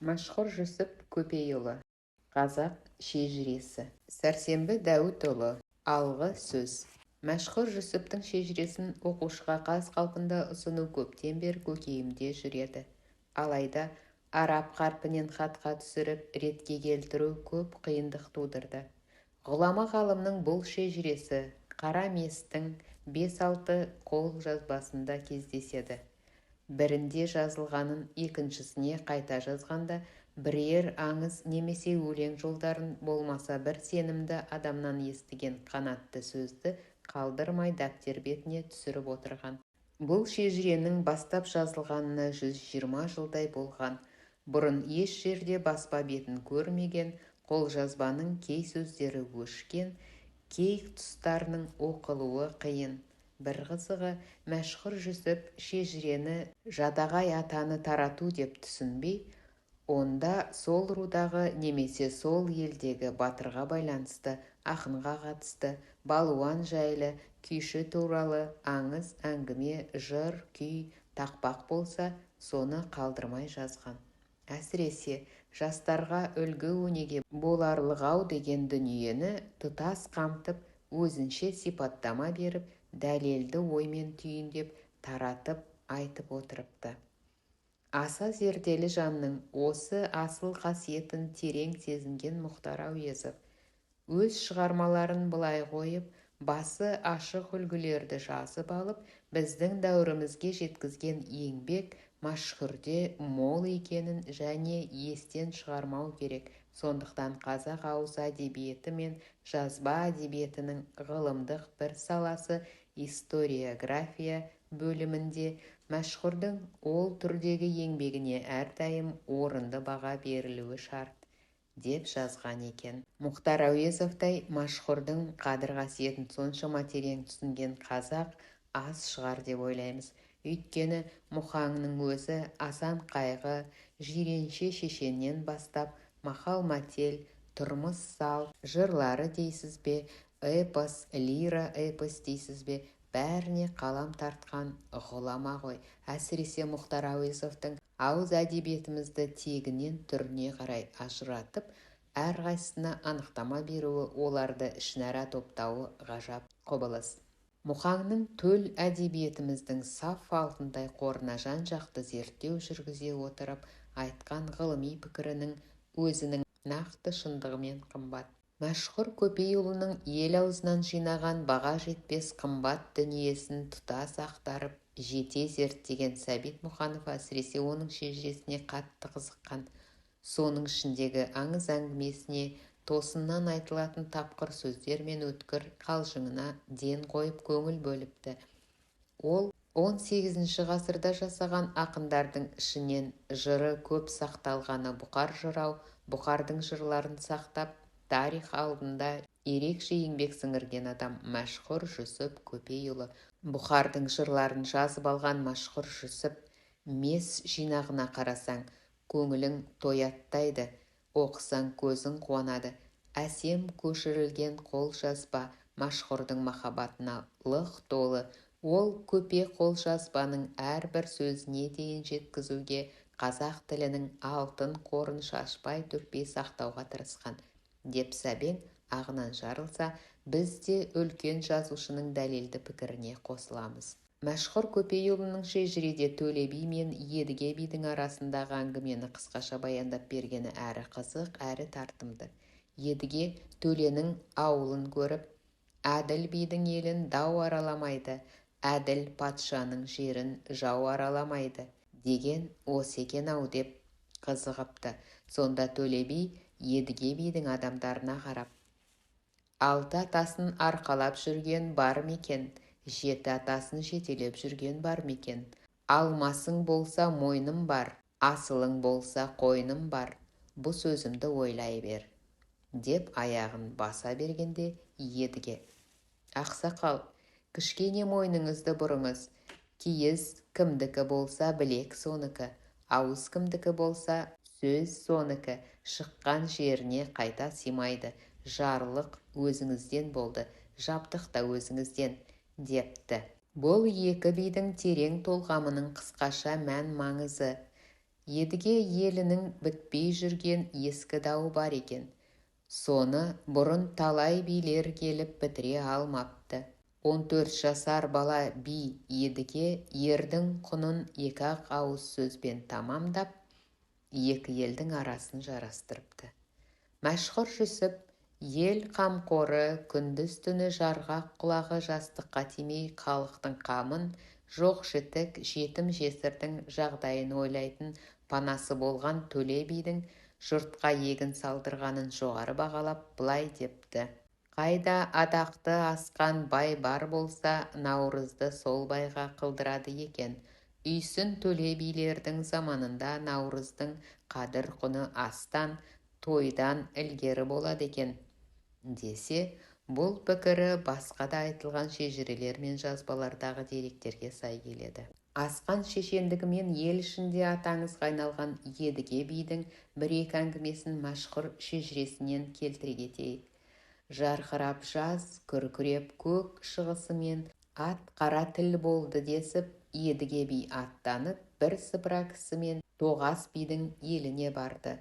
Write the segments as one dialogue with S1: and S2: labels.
S1: Машхұр Жүсіп Көпейұлы. Қазақ шежіресі. Сәрсенбі Дәуітұлы. Алғы сөз. Мәшһүр Жүсіптің шежіресін оқушыға қаз қалпында ұсыну көптен бері көкейімде жүреді. Алайда араб қарпінен хатқа түсіріп ретке келтіру көп қиындық тудырды. Ғұлама ғалымның бұл шежіресі Қара Местің 5-6 қол жазбасында кездеседі. Бірінде жазылғанын екіншісіне қайта жазғанда бірер аңыз немесе өлең жолдарын болмаса бір сенімді адамнан естіген қанатты сөзді қалдырмай дәптер бетіне түсіріп отырған. Бұл шежіренің бастап жазылғанына 120 жылдай болған. Бұрын еш жерде баспа бетін көрмеген, қолжазбаның кей сөздері өшкен, кей тұстарының оқылуы қиын. Бір қызығы, Мәшһүр Жүсіп шежірені жадағай атаны тарату деп түсінбей, онда сол рудағы немесе сол елдегі батырға байланысты, ақынға қатысты, балуан жайлы, күйші туралы аңыз, әңгіме, жыр, күй, тақпақ болса, соны қалдырмай жазған. Әсіресе жастарға үлгі өнеге боларлық-ау деген дүниені тұтас қамтып, өзінше сипаттама беріп, дәлелді оймен түйіндеп, таратып, айтып отырыпты. Аса зерделі жанның осы асыл қасиетін терең сезінген Мұхтар Әуезов өз шығармаларын былай қойып, басы ашық үлгілерді жазып алып, біздің дәуірімізге жеткізген еңбек мәшһүрде мол екенін және естен шығармау керек. Сондықтан қазақ ауыз әдебиеті мен жазба әдебиетінің ғылымдық бір саласы историография бөлімінде мәшһүрдің ол түрдегі еңбегіне әрдайым орынды баға берілуі шарт, деп жазған екен. Мұхтар Әуезовтай мәшһүрдің қадір-қасиетін соншама терең түсінген қазақ аз шығар деп ойлаймыз. Өйткені Мұхаңның өзі асан қайғы, жиренше шешеннен бастап, мақал-мәтел, тұрмыс сал, жырлары дейсіз бе, эпос, лира эпос дейсіз бе, бәріне қалам тартқан ғұлама ғой. Әсіресе Мұхтар Әуезовтың ауыз әдебиетімізді тегінен түріне қарай ажыратып, әрқайсысына анықтама беруі, оларды ішінара топтауы ғажап құбылыс. Мұхаңның төл әдебиетіміздің саф алтындай қорына жан-жақты зерттеу жүргізе отырып, айтқан ғылыми пікірінің өзінің нақты шындығымен қымбат. Мәшһүр Көпейұлының ел аузынан жинаған баға жетпес қымбат дүниесін тұтас ақтарып, жете зерттеген Сәбит Мұқанов әсіресе оның шежіресіне қатты қызыққан. Соның ішіндегі аңыз әңгімесіне, тосыннан айтылатын тапқыр сөздер мен өткір қалжыңына ден қойып көңіл бөліпті. Ол 18 ғасырда жасаған ақындардың ішінен жыры көп сақталғаны Бұқар жырау, Бұқардың жырларын сақтап, тарих алдында ерекше еңбек сіңірген адам Мәшһүр Жүсіп Көпейұлы. Бұқардың жырларын жазып алған Мәшһүр Жүсіп мес жинағына қарасаң, көңілің тояттайды, оқысаң көзің қуанады. Әсем көшірілген қол жазба Мәшһүрдің махаббатына лық толы. Ол көпе қол жазбаның әрбір сөзіне дейін жеткізуге, қазақ тілінің алтын қорын шашпай төкпей сақтауға тырысқан, деп сәбең ағынан жарылса, біз де үлкен жазушының дәлелді пікіріне қосыламыз. Мәшһүр Көпейұлының шежіреде Төле би мен Едіге бидің арасындағы әңгімені қысқаша баяндап бергені әрі қызық, әрі тартымды. Едіге Төленің ауылын көріп, әділ бидің елін дау араламайды, әділ патшаның жерін жау араламайды деген осы екен-ау деп қызығыпты. Сонда Төле би Едіге бидің адамдарына қарап, 6 атасын арқалап жүрген бар мекен, 7 атасын жетелеп жүрген бар мекен. Алмасың болса мойным бар, асылың болса қойным бар, бұл сөзімді ойлай бер, деп аяғын баса бергенде Едіге: ақсақал, кішкене мойныңызды бұрыңыз, киіз кімдікі болса білек соныкі, ауыз кімдікі болса сөз соныкі, шыққан жеріне қайта симайды, жарлық өзіңізден болды, жабдық та өзіңізден, депті. Бұл екі бидің терең толғамының қысқаша мән маңызы. Едіге елінің бітпей жүрген ескі дауы бар екен. Соны бұрын талай билер келіп бітіре алмапты. 14 жасар бала би Едіге ердің құнын екі-ақ ауыз сөзбен тамамдап, екі елдің арасын жарастырыпты. Мәшһүр Жүсіп ел қамқоры, күндіз-түні жарғақ құлағы жастыққа тимей халықтың қамын, жоқ-жітік, жетім-жесірдің жағдайын ойлайтын панасы болған Төле бидің жұртқа егін салдырғанын жоғары бағалап былай депті: қайда атақты асқан бай бар болса, наурызды сол байға қылдырады екен. Үйсін Төле билердің заманында наурыздың қадір құны астан, тойдан ілгері болады екен десе, бұл пікірі басқа да айтылған шежірелер мен жазбалардағы деректерге сай келеді. Асқан шешендігімен ел ішінде атаңызға айналған Едіге бидің бір-екі әңгімесін мәшһүр шежіресінен келтіре кетейік. Жарқырап жаз, күркіреп көк шығысымен ат қара тіл болды десіп, Едіге би аттанып, бірсыпыра кісімен Тоғас бидің еліне барды.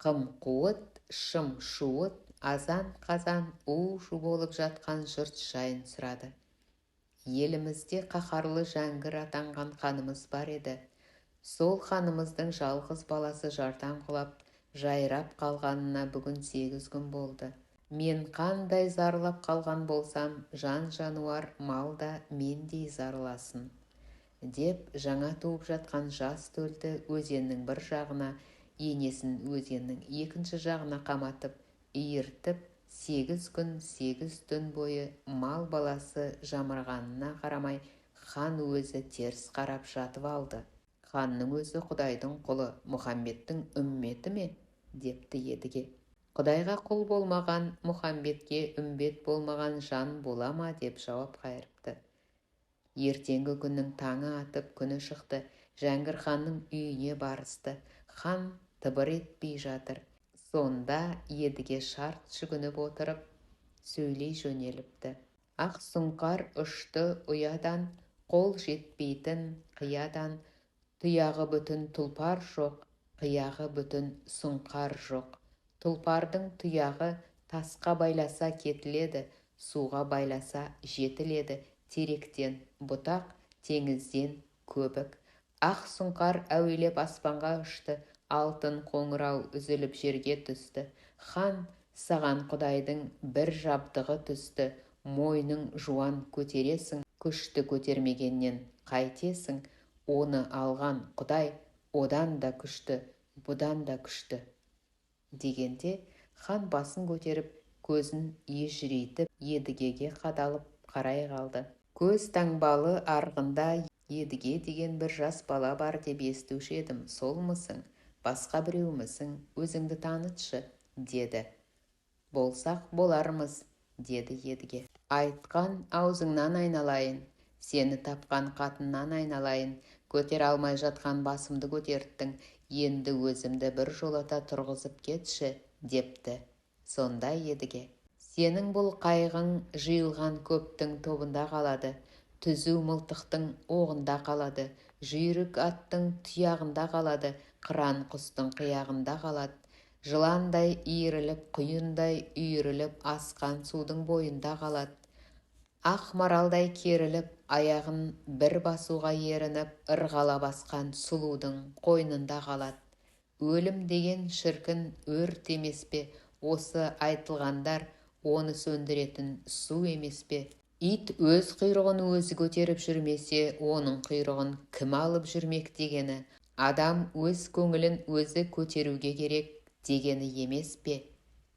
S1: Қым-қуыт, шым-шуыт, азан-қазан, у-шу болып жатқан жұрт жайын сұрады. Елімізде қаһарлы Жәңгір атанған ханымыз бар еді. Сол ханымыздың жалғыз баласы жардан құлап, жайрап қалғанына бүгін 8 күн болды. Мен қандай зарлап қалған болсам, жан-жануар, мал да мендей зарласын, деп жаңа туып жатқан жас төлді өзеннің бір жағына, енесін өзеннің екінші жағына қаматып, иіртіп, 8 күн 8 түн бойы мал баласы жамырғанына қарамай, хан өзі теріс қарап жатып алды. Ханның өзі Құдайдың құлы, Мұхаммедтің үмметі ме? Депті Едіге. Құдайға құл болмаған, Мұхаммедке үмбет болмаған жан бола ма? Деп жауап қайырыпты. Ертеңгі күннің таңы атып, күні шықты. Жәңгір ханның үйіне барысты. Хан тыбыр етпей жатыр. Сонда Едіге шарт жүгініп отырып, сөйлей жөнеліпті. Ақ сұңқар ұшты ұядан, қол жетпейтін қиядан, тұяғы бүтін тұлпар жоқ, қияғы бүтін сұңқар жоқ. Тұлпардың тұяғы тасқа байласа кетіледі, суға байласа жетіледі, теректен бұтақ, теңізден көбік. Ақ сұңқар әуелеп аспанға ұшты, алтын қоңырау үзіліп жерге түсті. Хан, саған Құдайдың бір жабдығы түсті, мойның жуан көтересің, күшті көтермегеннен қайтесің, оны алған Құдай одан да күшті, бұдан да күшті. Дегенде хан басын көтеріп, көзін ежірейтіп, Едігеге қадалып қарай қалды. Көз таңбалы арғында Едіге деген бір жас бала бар деп естуші едім, солмысың? Басқа біреумісің? Өзіңді танытшы, деді. Болсақ болармыз, деді Едіге. Айтқан аузыңнан айналайын, сені тапқан қатыннан айналайын, көтер алмай жатқан басымды көтерттің, енді өзімді бір жолата тұрғызып кетші, депті. Сонда Едіге: сенің бұл қайғың жиылған көптің тобында қалады, түзу мылтықтың оғында қалады, жүйрік аттың тұяғында қалады, қыран құстың қияғында қалады, жыландай иіріліп, құйындай үйіріліп, асқан судың бойында қалады, ақ маралдай керіліп, аяғын бір басуға ерініп, ырғала басқан сұлудың қойнында қалады. Өлім деген шіркін өрт емес пе? Осы айтылғандар оны сөндіретін су емес пе? Ит өз құйрығын өзі көтеріп жүрмесе, оның құйрығын кім алып жүрмек дегені? Адам өз көңілін өзі көтеруге керек дегені емес пе?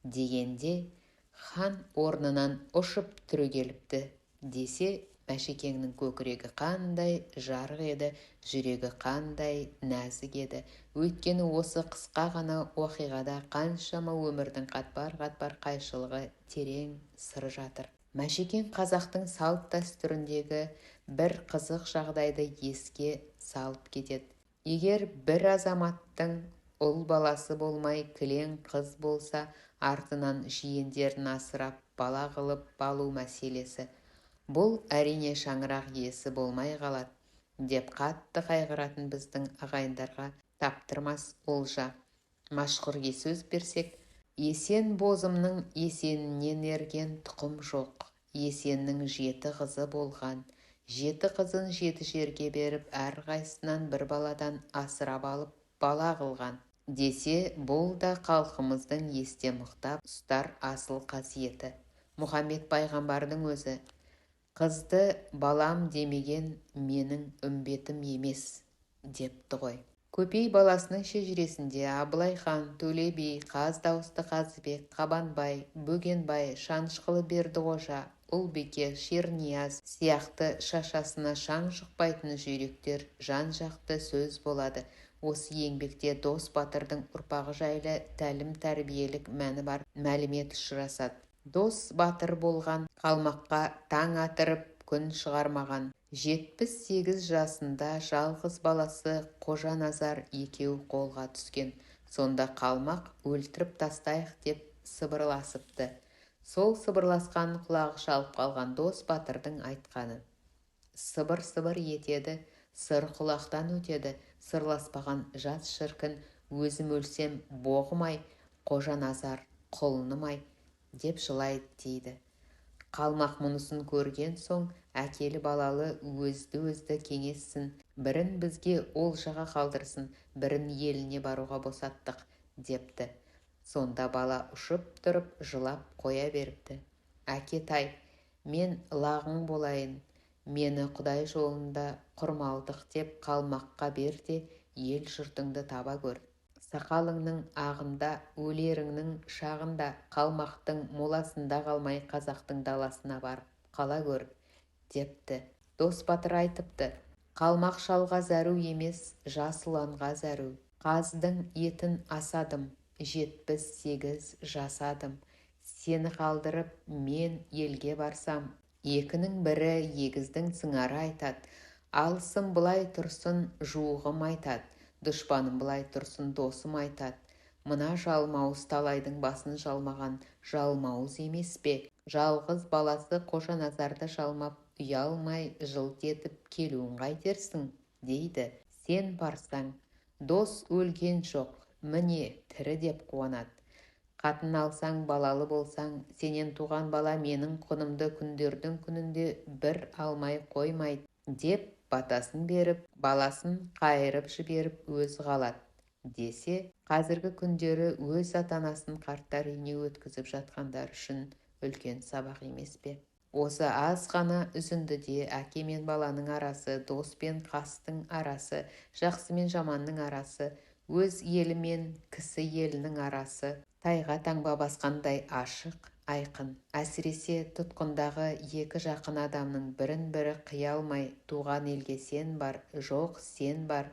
S1: Дегенде хан орнынан ұшып түрегеліпті. Десе, Мәшекеңнің көкірегі қандай жарық еді, жүрегі қандай нәзік еді. Өйткені осы қысқа ғана уақиғада қаншама өмірдің қатпар-қатпар қайшылығы, терең сыры жатыр. Мәшекең қазақтың салт дәстүріндегі бір қызық жағдайды еске салып кетеді. Егер бір азаматтың ұл баласы болмай кілең қыз болса, артынан жиендерін асырап бала қылып балу мәселесі, бұл әрине шаңырақ иесі болмай қалады, деп қатты қайғыратын біздің ағайындарға таптырмас олжа. Машқұрге сөз берсек, есен бозымның есенінен ерген тұқым жоқ. Есеннің 7 қызы болған. 7 қызын 7 жерге беріп, әрқайсынан бір баладан асырап алып бала қылған. Десе, бұл да халқымыздың есте мықтап ұстар асыл қасиеті. Мұхаммед пайғамбардың өзі, қызды балам демеген менің үмбетім емес, депті ғой. Көпей баласының шежіресінде Абылай хан, Төле би, Қаз дауысты Қазыбек, Қабанбай, Бөгенбай, Шанышқылы Бердіқожа, Ұлбике, Шернияз сияқты шашасына шаң жұқпайтын жүйріктер жан-жақты сөз болады. Осы еңбекте Дос батырдың ұрпағы жайлы тәлім-тәрбиелік мәні бар мәлімет ұшырасады. Дос батыр болған, қалмаққа таң атырып күн шығармаған. 78 жасында жалғыз баласы Қожаназар екеуі қолға түскен. Сонда қалмақ өлтіріп тастайық деп сыбырласыпты. Сол сыбырласқан құлағы шалып қалған Дос батырдың айтқаны: сыбыр-сыбыр етеді, сыр құлақтан өтеді, сырласпаған жат шіркін, өзім өлсем боғымай, Қожаназар құлынымай, деп жылайды дейді. Қалмақ мұнысын көрген соң, әкелі балалы өзді кеңессін, бірін бізге олжаға қалдырсын, бірін еліне баруға босаттық, депті. Сонда бала ұшып тұрып жылап қоя беріпті: әкетай, мен лағың болайын, мені Құдай жолында құрмалдық деп қалмаққа бер де, ел жұртыңды таба көр. Сақалыңның ағында, өлеріңнің шағында, қалмақтың моласында қалмай қазақтың даласына барып қала көр, депті. Дос батыр айтыпты: қалмақ шалға зәру емес, жас ұланға зәру. Қаздың етін асадым, 78 жасадым. Сені қалдырып мен елге барсам, екінің бірі егіздің сыңары айтады. Алысым былай тұрсын, жуығым айтады. Дұшпаным былай тұрсын, досым айтады. Мына жалмауыз талайдың басын жалмаған жалмауыз емес пе? Жалғыз баласы Қожаназарды жалмап, ұялмай жылт етіп келуін қайтерсің, дейді. Сен барсаң, дос өлген жоқ, міне тірі деп қуанады. Қатын алсаң, балалы болсаң, сенен туған бала менің құнымды күндердің күнінде бір алмай қоймайды, деп батасын беріп, баласын қайырып жіберіп өзі қалады. Десе, қазіргі күндері өз ата-анасын қарттар үйіне өткізіп жатқандар үшін үлкен сабақ емес пе? Осы аз ғана үзіндіде әке мен баланың арасы, дос пен қастың арасы, жақсы мен жаманның арасы, өз елі мен кісі елінің арасы тайға таңба басқандай ашық, айқын. Әсіресе тұтқындағы екі жақын адамның бірін-бірі қия алмай, туған елге сен бар, жоқ сен бар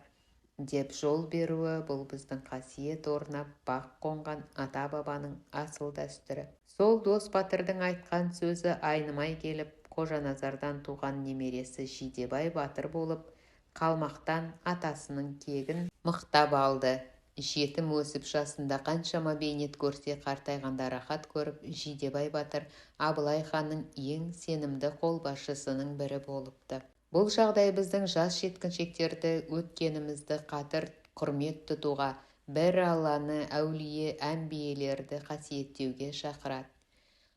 S1: деп жол беруі, бұл біздің қасиет орнап бақ қонған ата-бабаның асыл дәстүрі. Сол Дос батырдың айтқан сөзі айнымай келіп, Қожаназардан туған немересі Жидебай батыр болып, қалмақтан атасының кегін мықтап алды. Жетім өсіп жасында қаншама бейнет көрсе, қартайғанда рахат көріп, Жидебай батыр Абылай ханның ең сенімді қолбасшысының бірі болыпты. Бұл жағдай біздің жас жеткіншектерді өткенімізді қатыр құрмет тұтуға, бір Алланы, әулие, әмбиелерді қасиеттеуге шақырады.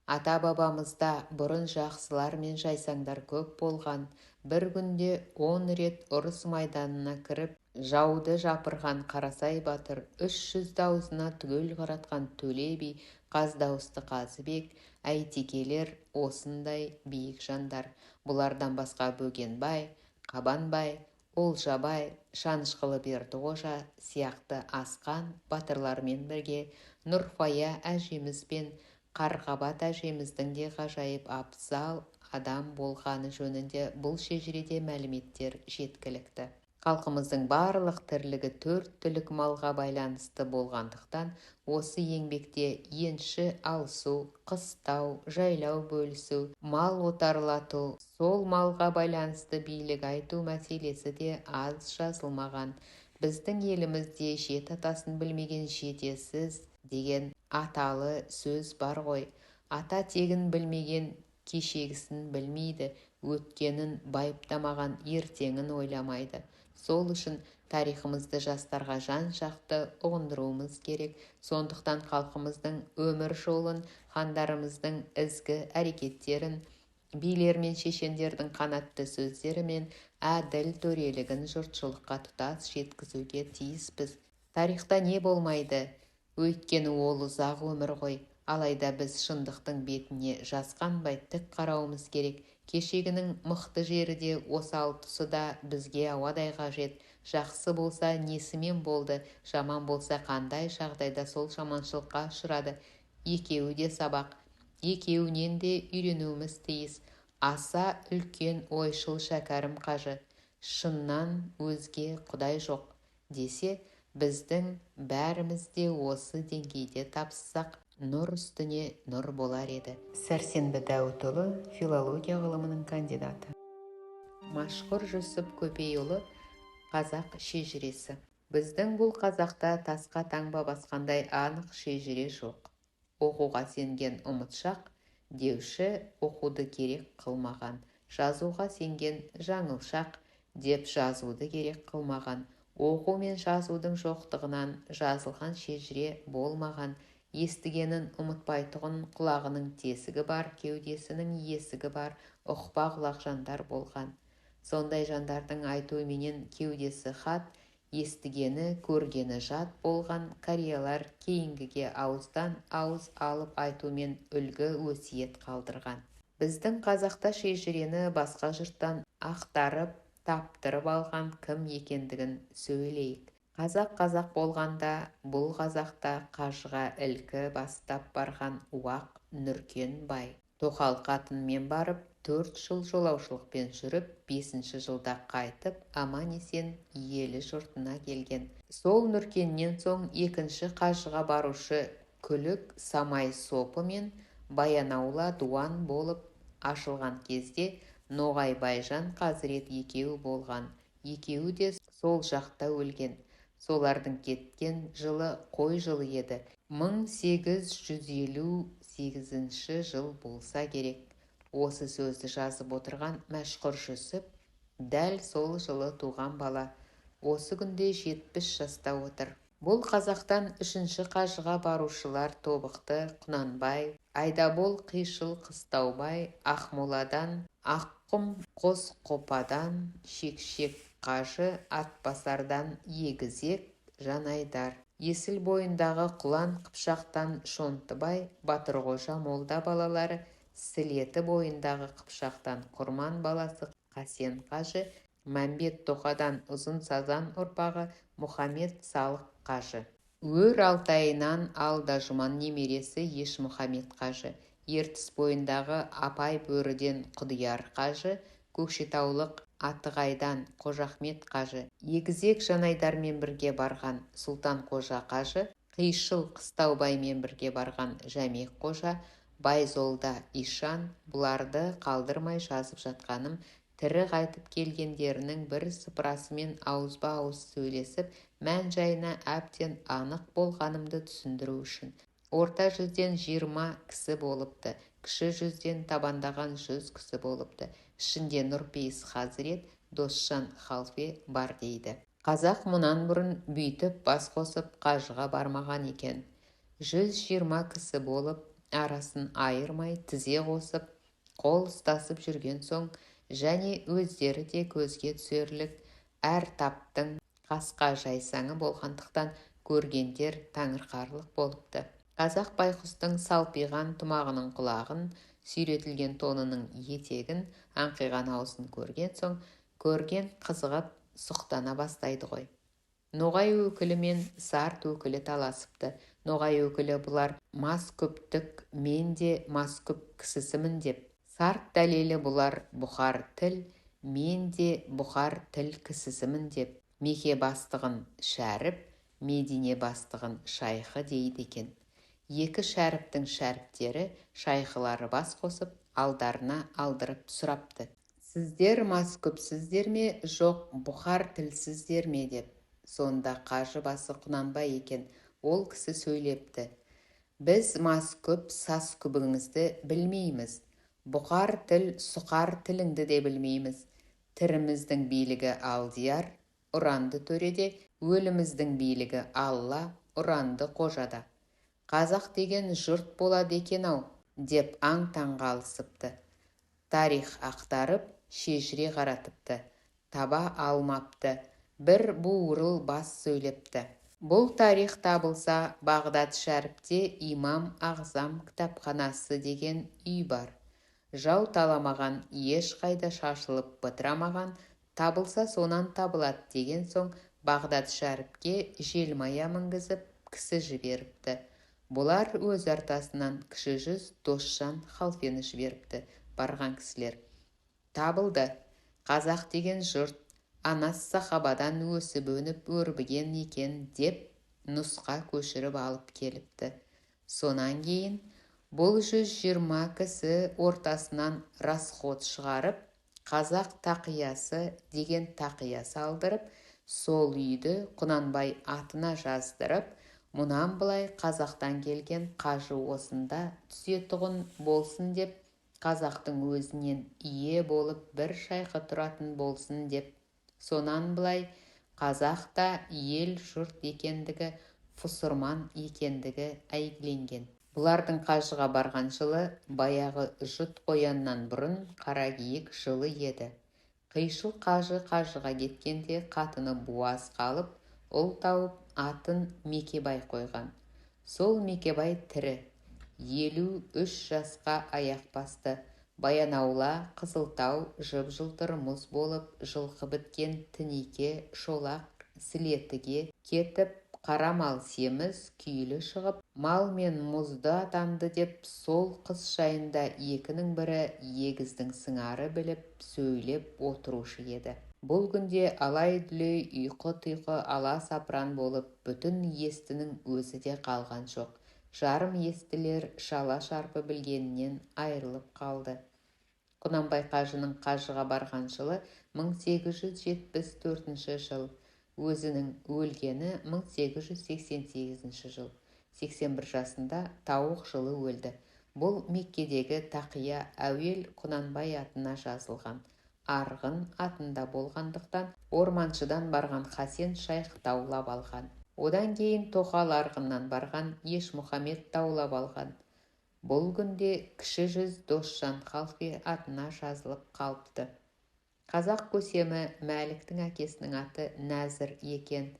S1: Ата-бабамызда бұрын жақсылар мен жайсаңдар көп болған, бір күнде 10 рет ұрыс майданына кіріп, жауды жапырған Қарасай батыр, 300 даусына түгел қаратқан Төле би, Қаз дауысты Қазыбек, Әйтекелер осындай биік жандар. Бұлардан басқа Бөгенбай, Қабанбай, Олжабай, Шанышқылы Бердіқожа сияқты асқан батырлармен бірге Нұрфая әжеміз бен Қарғабат әжеміздің де ғажайып абзал адам болғаны жөнінде бұл шежіреде мәліметтер жеткілікті. Халқымыздың барлық тірлігі 4 түлік малға байланысты болғандықтан, осы еңбекте енші алысу, қыстау, жайлау бөлісу, мал отарлату, сол малға байланысты билік айту мәселесі де аз жазылмаған. Біздің елімізде жет атасын білмеген жетесіз деген аталы сөз бар ғой. Ата тегін білмеген кешегісін білмейді, өткенін байыптамаған ертеңін ойламайды. Сол үшін тарихымызды жастарға жан-жақты ұғындыруымыз керек. Сондықтан халқымыздың өмір жолын, хандарымыздың ізгі әрекеттерін, билер мен шешендердің қанатты сөздері мен әділ төрелігін жұртшылыққа тұтас жеткізуге тиіспіз. Тарихта не болмайды? Өйткені ол ұзақ өмір ғой. Алайда біз шындықтың бетіне жасқанбай тік қарауымыз керек. Кешегінің мықты жері де, осал тұсы да бізге ауадай қажет. Жақсы болса несімен болды, жаман болса қандай жағдайда сол жаманшылыққа ұшырады. Екеуі де сабақ, екеуінен де үйренуіміз тиіс. Аса үлкен ойшыл шәкәрім қажы, шыннан өзге құдай жоқ десе, біздің бәріміз де осы деңгейде тапсақ, нұр үстіне нұр болар еді. Сәрсенбі Дәуітұлы, филология ғылымының кандидаты. Машхұр Жүсіп Көпейұлы, қазақ шежіресі. Біздің бұл қазақта тасқа таңба басқандай анық шежіре жоқ. Оқуға сенген ұмытшақ, деуші оқуды керек қылмаған. Жазуға сенген жаңылшақ, деп жазуды керек қылмаған. Оқу мен жазудың жоқтығынан жазылған шежіре болмаған. Естігенін ұмытпайтұғын, құлағының тесігі бар, кеудесінің есігі бар, ұқпа құлақ жандар болған. Сондай жандардың айтуыменен кеудесі хат, естігені, көргені жат болған кореялар кейінгіге ауыздан ауыз алып айтумен үлгі өсиет қалдырған. Біздің қазақта шежірені басқа жұрттан ақтарып, таптырып алған кім екендігін сөйлейік. Қазақ болғанда, бұл қазақта қажыға ілкі бастап барған уақ Нүркен бай. Тоқал қатынмен барып, 4 жыл жолаушылықпен жүріп, 5-ші жылда қайтып, аман-есен елі жұртына келген. Сол Нүркеннен соң 2-ші қажыға барушы Күлік Самай сопы мен Баянаула дуан болып ашылған кезде Ноғай Байжан Қазірет екеуі болған. Екеуі де сол жақта өлген. Солардың кеткен жылы қой жылы еді. 1858 жыл болса керек. Осы сөзді жазып отырған Мәшһүр Жүсіп дәл сол жылы туған бала. Осы күнде 70 жаста отыр. Бұл қазақтан 3-ші қажыға барушылар Тобықты, Құнанбай, Айдабол, Қишыл, Қыстаубай, Ақмоладан, Аққұм, Қосқопадан, Шекшек қажы, Атбасардан Егізек, Жанайдар. Есіл бойындағы Құлан Қыпшақтан Шонтыбай, Батырғожа молда балалары, Сілеті бойындағы Қыпшақтан Құрман баласы Қасен қажы, Мәмбет Тоқадан Ұзын Сазан ұрпағы Мұхаммед Салық қажы. Өр Алтайынан Алда-Жұман немересі Ешмұхаммед қажы. Ертіс бойындағы Апай бөріден Құдияр қажы, Көкшетаулық Атығайдан Қожахмет қажы. Егізек Жанайдармен бірге барған Сұлтан Қожа қажы, Қишыл Қыстаубаймен бірге барған Жәмек Қожа, Байзолда Ишан. Бұларды қалдырмай жазып жатқаным, тірі қайтып келгендерінің бір сыпырасымен ауызба-ауыз сөйлесіп, мән-жайына әбден анық болғанымды түсіндіру үшін. Орта жүзден 20 кісі болыпты, кіші жүзден табандаған 100 кісі болыпты. Ішінде Нұрпейіс Хазірет, Досжан Халфе бар дейді. Қазақ мұнан бұрын бүйтіп бас қосып қажыға бармаған екен. 120 кісі болып, арасын айырмай тізе қосып, қол ұстасып жүрген соң, және өздері де көзге түсерлік әр таптың қасқа жайсаңы болғандықтан көргендер таңырқарлық болыпты. Қазақ байқұстың салпиған тымағының құлағын, сүйретілген тонының етегін, аңқиған аузын көрген соң, көрген қызығып сұқтана бастайды ғой. Ноғай өкілі мен Сарт өкілі таласыпты. Ноғай өкілі бұлар мас көптік, мен де мас көп кісісімін деп. Сарт дәлелі бұлар бұхар тіл, мен де бұхар тіл кісісімін деп. Меке бастығын Шәріп, Медине бастығын Шайхы дейді екен. Екі Шәріптің шәріптері, шайхылары бас қосып, алдарына алдырып сұрапты. Сіздер мас көпсіздер ме, жоқ бұхар тілсіздер ме деп. Сонда қажы басы Құнанбай екен. Ол кісі сөйлепті. Біз мас көп сас күбіңізді білмейміз. Бұхар тіл, сұқар тіліңді де білмейміз. Тіріміздің билігі Алдияр, ұранды төреде, өліміздің билігі Алла, ұранды қожада. Қазақ деген жұрт болады екен-ау, деп аң-таң қалысыпты. Тарих ақтарып, шежіре қаратыпты. Таба алмапты. Бір буырыл бас сөйлепті. Бұл тарих табылса, Бағдат Шәріпте имам Ағзам кітапханасы деген үй бар. Жау таламаған, ешқайда шашылып бытырамаған, табылса сонан табылады деген соң Бағдат Шәріпке желмая мінгізіп кісі жіберіпті. Бұлар өз артасынан кіші жүз Досжан халфені жіберіпті. Барған кісілер табылды. Қазақ деген жұрт анас сахабадан өсіп өніп өрбіген екен деп нұсқа көшіріп алып келіпті. Сонан кейін бұл 120 кісі ортасынан расход шығарып, қазақ тақиясы деген тақия салдырып, сол үйді Құнанбай атына жаздырып, мұнан былай қазақтан келген қажы осында түсетұғын болсын деп, қазақтың өзінен ие болып бір шайқы тұратын болсын деп, сонан былай қазақ та ел жұрт екендігі, фұсырман екендігі әйгіленген. Бұлардың қажыға барған жылы баяғы жұт қояннан бұрын қаракиік жылы еді. Қишыл қажыға кеткенде қатыны буаз қалып, ұл тауып атын Мекебай қойған. Сол Мекебай тірі. 53 жасқа аяқ басты. Баянаула, Қызылтау жып-жылтыр мұз болып, жылқы біткен Тінеке, Шолақ, Сілетіге кетіп, қара мал семіз күйлі шығып, мал мен мұзды атанды деп, сол қыс жайында екінің бірі егіздің сыңары біліп, сөйлеп отырушы еді. Бұл күнде алай-дүлей ұйқы-тұйқы ала-сапыран болып, бүтін естінің өзі де қалған жоқ. Жарым естілер шала-шарпы білгенінен айырылып қалды. Құнанбай қажының қажыға барған жылы 1874 жыл. Өзінің өлгені 1888 жыл. 81 жасында тауық жылы өлді. Бұл Меккедегі тақия әуел Құнанбай атына жазылған. Арғын атында болғандықтан орманшыдан барған Хасен шайх даулап алған. Одан кейін Тоқал арғыннан барған Ешмұхамед даулап алған. Бұл күнде кіші жүз Досжан халфе атына жазылып қалыпты. Қазақ көсемі Мәліктің әкесінің аты Нәзір екен.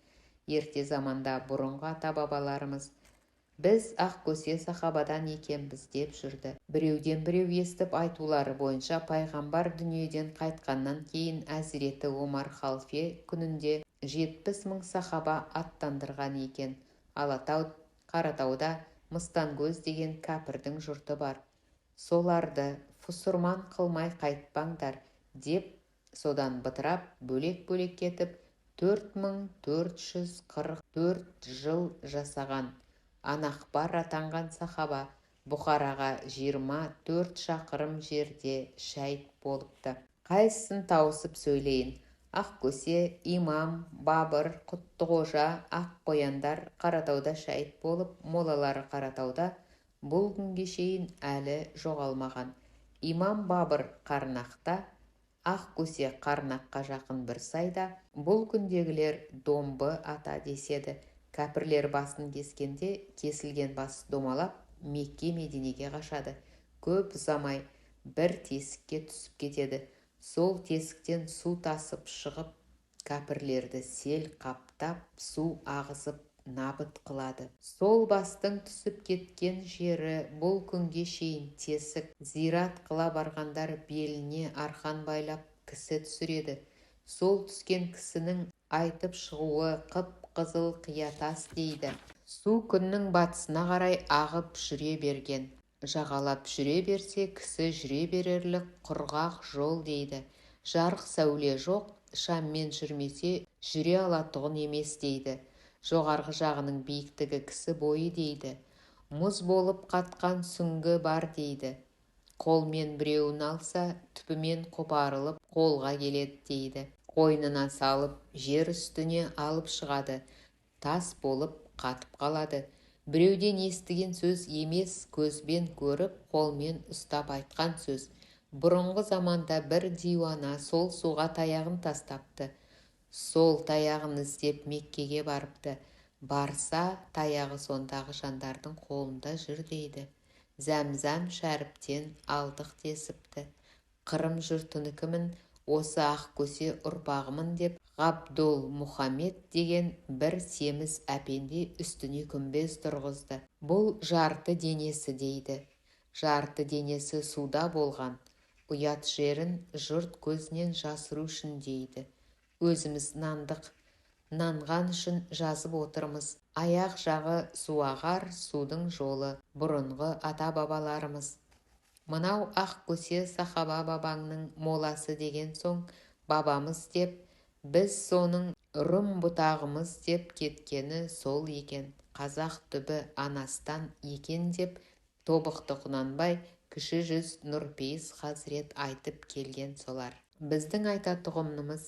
S1: Ерте заманда бұрынғы ата-бабаларымыз біз Ақкөсе сахабадан екенбіз деп жүрді. Біреуден біреу естіп айтулары бойынша пайғамбар дүниеден қайтқаннан кейін Әзіреті Омар халфе күнінде 70 000 сахаба аттандырған екен. Алатау, Қаратауда Мыстангөз деген кәпірдің жұрты бар. Соларды фұсырман қылмай қайтпаңдар деп, содан бытырап бөлек-бөлек кетіп 4444 жыл жасаған. Анақбар атанған сахаба Бұхараға 24 шақырым жерде шәйт болыпты. Қайсысын тауысып сөйлейін? Ақкөсе, Имам, Бабыр, Құттықожа, Аққояндар Қаратауда шәйт болып, молалары Қаратауда бұл күнге шейін әлі жоғалмаған. Имам Бабыр Қарнақта, Ақкөсе Қарнаққа жақын бір сайда. Бұл күндегілер домбы ата деседі. Кәпірлер басын кескенде кесілген басы домалап Мекке Мединеге қашады. Көп замай бір тесікке түсіп кетеді. Сол тесіктен су тасып шығып, кәпірлерді сел қаптап, су ағызып набыт қылады. Сол бастың түсіп кеткен жері бұл күнге шейін тесік. Зират қыла барғандар беліне арқан байлап кісі түсіреді. Сол түскен кісінің айтып шығуы қып-қызыл қиятас дейді. Су күннің батысына қарай ағып жүре берген. Жағалап жүре берсе, кісі жүре берерлік құрғақ жол дейді. Жарық сәуле жоқ, шаммен жүрмесе, жүре алатұғын емес дейді. Жоғарғы жағының биіктігі кісі бойы дейді. Мұз болып қатқан сүңгі бар дейді. Қолмен біреуін алса, түпімен қопарылып қолға келеді дейді. Қойнына салып, жер үстіне алып шығады. Тас болып қатып қалады. Біреуден естіген сөз емес, көзбен көріп, қолмен ұстап айтқан сөз. Бұрынғы заманда бір диуана сол суға таяғын тастапты. сол таяғын іздеп Меккеге барыпты. Барса, таяғы сондағы жандардың қолында жүр дейді. Зәмзәм шәріптен алдық десіпті. Қырым жұртыныкімін, осы ақ көсе ұрпағымын деп, Ғабдол Мұхаммед деген бір семіз әпенде үстіне күмбез тұрғызды. Бұл жарты денесі дейді. Жарты денесі суда болған. Ұят жерін жұрт көзінен жасыру үшін дейді. Өзіміз нандық. Нанған үшін жазып отырмыз. Аяқ жағы суағар судың жолы, бұрынғы ата-бабаларымыз. Мынау ақ көсе сахаба бабаңның моласы деген соң, бабамыз деп, біз соның рұм бұтағымыз деп кеткені сол екен. Қазақ түбі анастан екен деп, Тобықты Құнанбай, кіші жүз Нұрпейіс Хазірет айтып келген солар. Біздің айтатұғымымыз,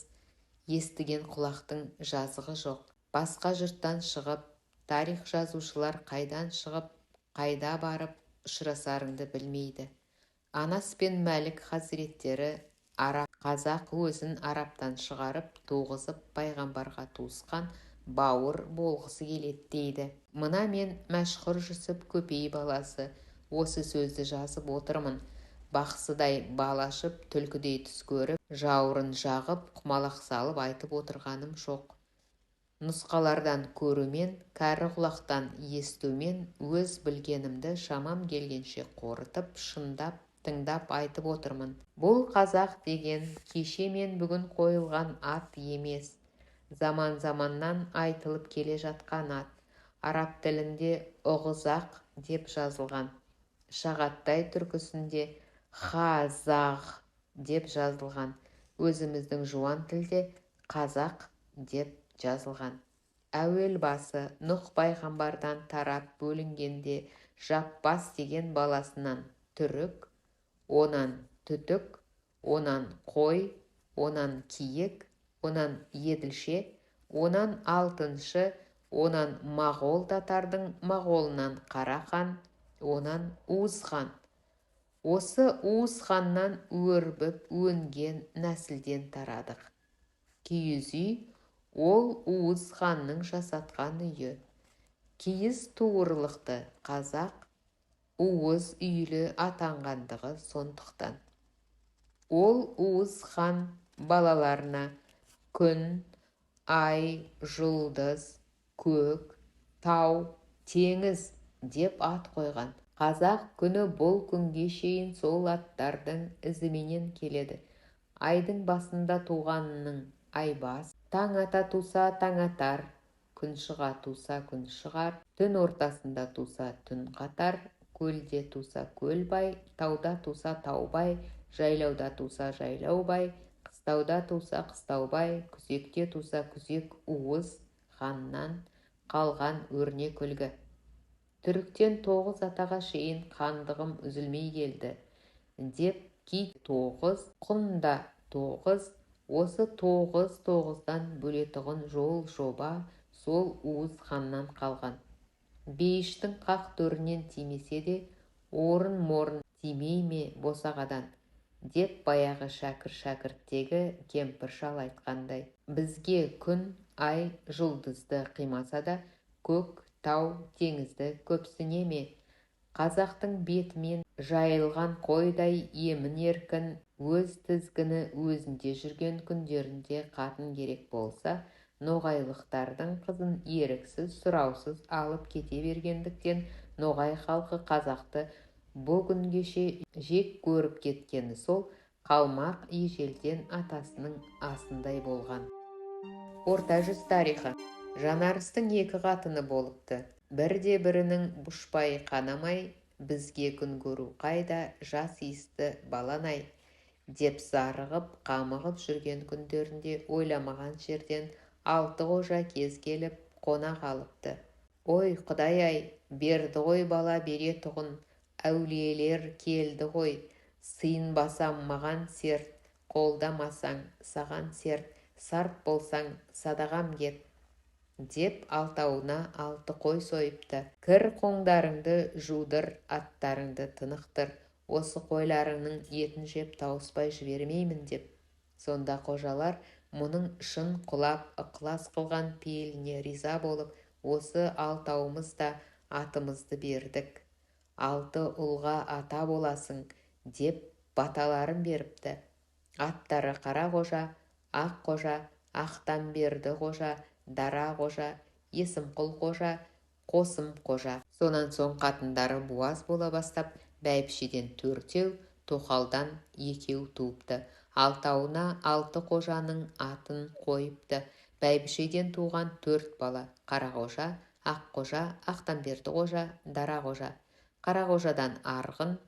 S1: естіген құлақтың жазығы жоқ. Басқа жұрттан шығып, тарих жазушылар қайдан шығып, қайда барып ұшырасарыңды білмейді. Анас пен Мәлік Хазіреттері араб, қазақ өзін араптан шығарып, туғызып пайғамбарға туысқан бауыр болғысы келеді дейді. Мына мен мәшһүр Жүсіп Көпей баласы осы сөзді жазып отырмын. Бақсыдай балашып, түлкідей түс көріп, жауырын жағып, құмалақ салып айтып отырғаным жоқ. Нұсқалардан көрумен, кәрі құлақтан естумен өз білгенімді шамам келгенше қорытып, шындап, тыңдап айтып отырмын. Бұл қазақ деген кеше мен бүгін қойылған ат емес. Заман-заманнан айтылып келе жатқан ат. Араб тілінде ұғызақ деп жазылған. Шағаттай түркісінде хазақ деп жазылған. Өзіміздің жуан тілде қазақ деп жазылған. Әуел басы Нұх пайғамбардан тарап бөлінгенде Жаппас деген баласынан түрік, онан түтік, онан қой, онан киік, онан еділше, онан алтыншы, онан Мағол татардың Мағолынан Қарахан, онан Уыз хан. Осы Уыз ханнан өрбіп өнген нәсілден тарадық. Киіз үй ол Уыз ханның жасатқан үйі. Киіз туырлықты қазақ Уыз үйлі атанғандығы сондықтан. Ол Уыз хан балаларына күн, ай, жұлдыз, көк, тау, теңіз деп ат қойған. Қазақ күні бұл күнге шейін сол аттардың ізіменен келеді. Айдың басында туғанның айбас, таң ата туса таң атар, күн шыға туса күн шығар, түн ортасында туса түн қатар, көлде туса көлбай, тауда туса таубай, жайлауда туса жайлаубай, қыстауда туса қыстаубай, күзекте туса күзек. Уыз ханнан қалған өрнек үлгі. Түріктен 9 атаға шейін хандығым үзілмей келді деп кей 9, құнда 9, осы 9-9-дан бөлетұғын жол жоба сол Уыз ханнан қалған. Бейіштің қақ төрінен тимесе де, орын-морын тимей ме босағадан, деп баяғы шәкір-шәкірттегі кемпір шал айтқандай. Бізге күн, ай, жұлдызды қимаса да, көк, тау, теңізді көпсіне ме? Қазақтың бетімен жайылған қойдай емін еркін, өз тізгіні өзінде жүрген күндерінде қатын керек болса, ноғайлықтардың қызын еріксіз, сұраусыз алып кете бергендіктен ноғай халқы қазақты бүгінгеше жек көріп кеткені сол, қалмақ ежелден атасының асындай болған. Орта жүз тарихы. Жанарыстың 2 қатыны болыпты. Бірде-бірінің бұшпай қанамай, бізге күн көру қайда, жас иісті баланай, деп зарығып, қамығып жүрген күндерінде ойламаған жерден 6 қожа кез келіп қонақ алыпты. Ой, Құдай-ай, берді ғой бала беретұғын, әулиелер келді ғой, сыйынбасам маған серт, қолдамасаң саған серт, сарт болсаң садағам кет, деп 6-ауына 6 қой сойыпты. Кір қоңдарыңды жудыр, аттарыңды тынықтыр, осы қойларыңның етін жеп тауыспай жібермеймін деп. Сонда қожалар мұның шын құлап ықылас қылған пейіліне риза болып, осы алтауымыз да атымызды бердік. 6 ұлға ата боласың, деп баталарын беріпті. Аттары Қарақожа, Аққожа, Ақтамберді қожа, Дара қожа, Есімқұл қожа, Қосым қожа. Сонан соң қатындары буаз бола бастап, бәйбішеден 4-еу, Тоқалдан 2 туыпты. Алтауына 6 қожаның атын қойыпты. Бәйбішеден туған 4 бала: Қарақожа, Аққожа, Ақтамберді қожа, Дара қожа. Қарақожадан Арғын,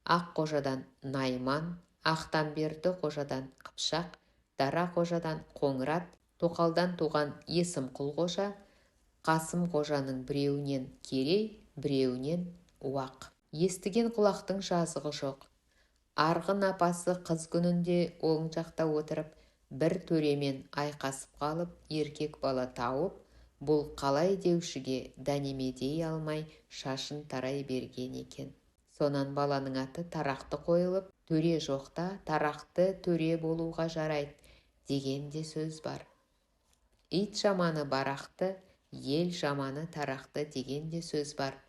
S1: Аққожадан Найман, Ақтамберді қожадан Қыпшақ, Дара қожадан Қоңырат. Тоқалдан туған Есімқұл қожа, Қасым қожаның біреуінен Керей, біреуінен Уақ. Естіген құлақтың жазығы жоқ. Арғын апасы қыз күнінде оң жақта отырып, бір төремен айқасып қалып, еркек бала тауып, бұл қалай деушіге дәнемедей алмай шашын тарай берген екен. Сонан баланың аты Тарақты қойылып, төре жоқта тарақты төре болуға жарайды деген де сөз бар. Ит жаманы барақты, ел жаманы тарақты деген де сөз бар.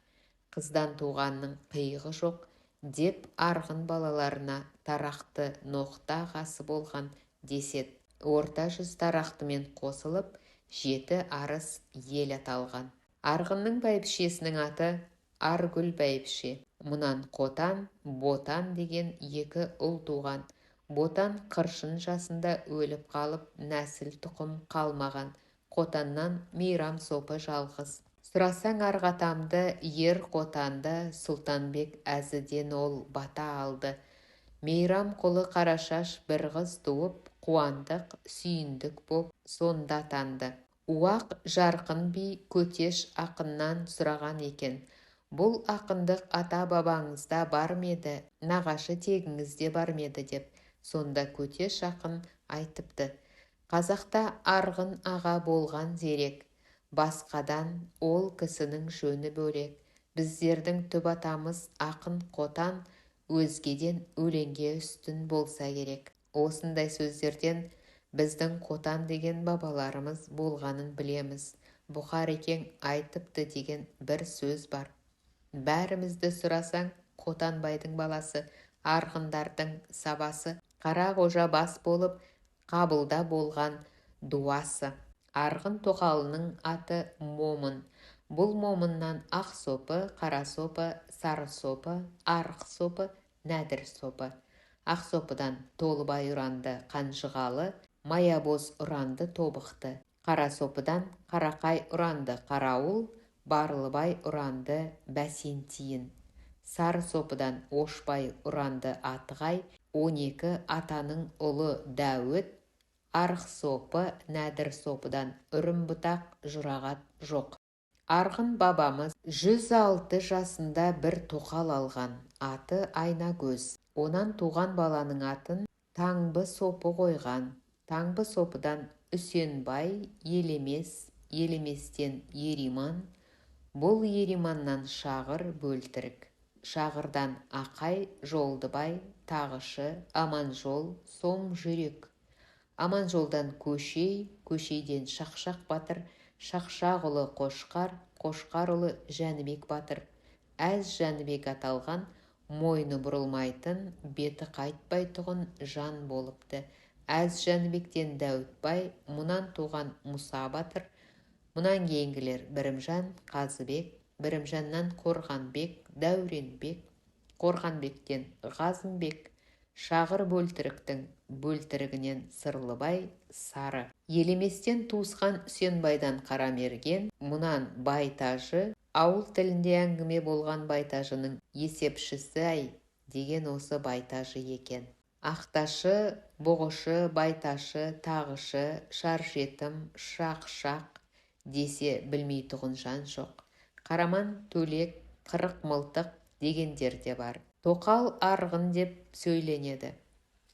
S1: Қыздан туғанның қиығы жоқ, деп Арғын балаларына Тарақты ноқта ағасы болған десет. Орта жүз Тарақтымен қосылып, 7 арыс ел аталған. Арғынның бәйбішесінің аты Аргүл бәйбіше. Мұнан Қотан, Ботан деген 2 ұл туған. Ботан қыршын жасында өліп қалып, нәсіл тұқым қалмаған. Қотаннан Мейрам сопы жалғыз. Сұрасаң Арғатамды, ер Қотанды, Сұлтанбек әзіден ол бата алды. Мейрам құлы Қарашаш бір қыз туып, қуандық, сүйіндік боп, сонда атанды. Уақ жарқын би Көтеш ақыннан сұраған екен: бұл ақындық ата бабаңызда бар меді, нағашы тегіңізде бар меді деп. Сонда Көтеш ақын айтыпты: қазақта Арғын аға болған зерек, басқадан ол кісінің жөні бөлек. Біздердің түп атамыз ақын Қотан, өзгеден өлеңге үстін болса керек. Осындай сөздерден біздің Қотан деген бабаларымыз болғанын білеміз. Бұхарекең айтыпты деген бір сөз бар. Бәрімізді сұрасаң, Қотанбайдың баласы, Арғындардың сабасы, Қарақожа бас болып, Қабылда болған дуасы. Арғын тоқалының аты Момын. Бұл Момыннан ақ сопы, қара сопы, сары сопы, арық сопы, нәдір сопы. Ақ сопыдан Толыбай ұранды Қанжығалы, Маябоз ұранды Тобықты. Қара сопыдан Қарақай ұранды Қарауыл, Барлыбай ұранды Бәсентиін. Сары сопыдан Ошбай ұранды Атығай, 12 атаның ұлы Дәуіт. Арық сопы, нәдір сопыдан Үрімбұтақ, Жұрағат жоқ. Арғын бабамыз 106 жасында бір тоқал алған, аты Айнагөз. Онан туған баланың атын Таңбы сопы қойған. Таңбы сопыдан Үсенбай, Елемес, Елеместен Ериман. Бұл Ериманнан Шағыр, Бөлтірік. Шағырдан Ақай, Жолдыбай, Тағышы, Аманжол, Сом жүрек. Аманжолдан Көшей, Көшейден Шақшақ батыр, Шақшағұлы Қошқар, Қошқарұлы Жәнібек батыр. Әз Жәнібек аталған, мойны бұрылмайтын, беті қайтпай тұғын жан болыпты. Әз Жәнібектен Дәуітбай, мұнан туған Мұса батыр. Мұнан кейінгілер Бірімжан, Қазыбек, Бірімжаннан Қорғанбек, Дәуренбек, Қорғанбектен Ғазымбек. Шағыр Бөлтіріктің Бөлтірігінен Сырлыбай, Сары. Елеместен туысқан Үсенбайдан Қарамерген, мұнан Байтажы. Ауыл тілінде әңгіме болған Байтажының есепшісі деген осы Байтажы екен. Ақташы, Бұғышы, Байташы, Тағышы, Шаршетім, Шақ-шақ десе білмей тұғын жан жоқ. Қараман, Төлек, Қырық мылтық дегендер де бар. Тоқал Арғын деп сөйленеді.